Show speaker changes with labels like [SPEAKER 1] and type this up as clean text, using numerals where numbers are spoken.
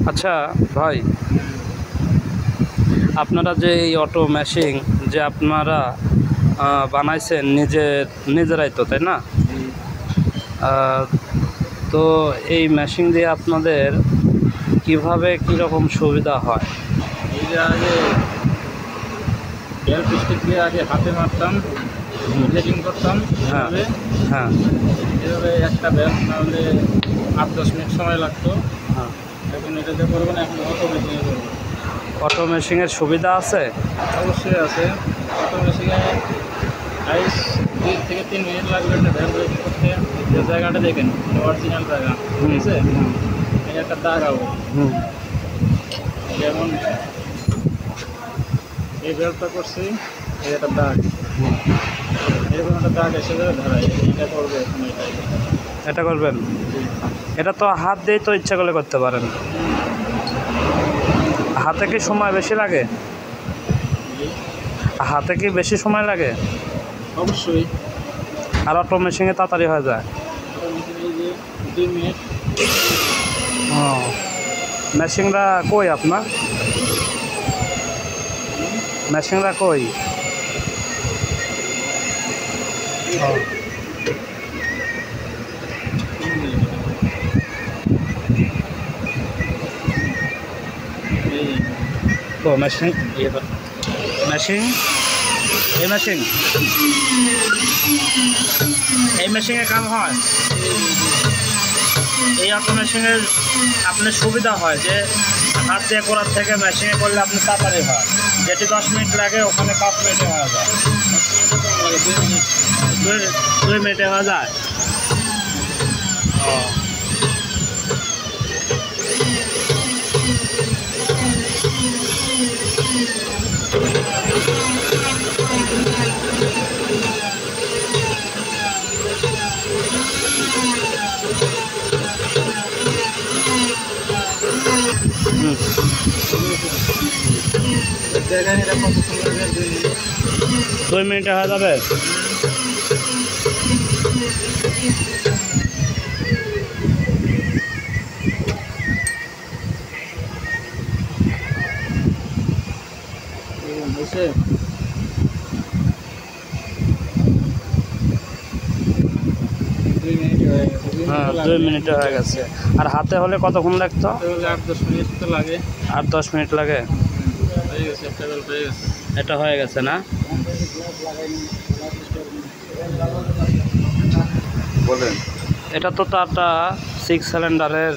[SPEAKER 1] আচ্ছা ভাই, আপনারা যে এই অটো মেশিন যে আপনারা বানাইছেন নিজেরাই তো, তাই না? আহ, তো এই মেশিন দিয়ে আপনাদের কিভাবে কীরকম সুবিধা হয়?
[SPEAKER 2] এই যে আগে বেল স্টিক দিয়ে আগে হাতে মারতাম, ফিনিশিং করতাম।
[SPEAKER 1] হ্যাঁ,
[SPEAKER 2] এভাবে
[SPEAKER 1] হ্যাঁ,
[SPEAKER 2] এভাবে একটা বেল নাহলে 8-10 মিনিট সময় লাগতো।
[SPEAKER 1] হ্যাঁ।
[SPEAKER 2] এখন এটাতে করবো না, এখন অটো মেশিনে করবো।
[SPEAKER 1] অটো মেশিনের সুবিধা আছে?
[SPEAKER 2] অবশ্যই আছে। অটো মেশিনে 2 থেকে 3 মিনিট লাগবে একটা বেল রেডি করতে। যে জায়গাটা দেখেন অরিজিনাল জায়গা, ঠিক আছে? এই একটা দাগ আবো,
[SPEAKER 1] হুম।
[SPEAKER 2] যেমন এই বেলটা করছি, এই একটা দাগ, এরকম একটা দাগ এসে যাবে ধরাই। এটা করবে এখন, এটাই
[SPEAKER 1] এটা করবেন? এটা তো হাত দিয়েই তো ইচ্ছা করলে করতে পারেন। হাতে কি সময় বেশি লাগে? হাতে কি বেশি সময় লাগে?
[SPEAKER 2] অবশ্যই।
[SPEAKER 1] আর অটো মেশিনে তাড়াতাড়ি হয়ে যায়?
[SPEAKER 2] এই যে 2 মিনিট।
[SPEAKER 1] ও, মেশিনটা কই আপনার? মেশিনটা কই? ও, তো মেশিন মেশিন এই মেশিন এই মেশিনে কাম হয়। এই অটো মেশিনের আপনার সুবিধা হয় যে হাত দিয়ে করার থেকে মেশিনে করলে আপনি তাড়াতাড়ি হয়। যেটি 10 মিনিট লাগে ওখানে 5 মিনিটে হয়ে যায়। 2 মিনিটে হয়ে যায়। ও, হুম।
[SPEAKER 2] দেখেন এটা কত সুন্দর, 2 মিনিট।
[SPEAKER 1] 2 মিনিটে হয়ে যাবে।
[SPEAKER 2] হয়েছে?
[SPEAKER 1] হ্যাঁ, 2 মিনিটে হয়ে গেছে। আর হাতে হলে কতক্ষণ লাগতো?
[SPEAKER 2] 8-10 মিনিট তো লাগে।
[SPEAKER 1] 8-10 মিনিট লাগে।
[SPEAKER 2] হয়ে গেছে, একটা বেল হয়ে গেছে।
[SPEAKER 1] এটা হয়ে গেছে না?
[SPEAKER 2] বলেন।
[SPEAKER 1] এটা তো টাটা 6 সিলিন্ডারের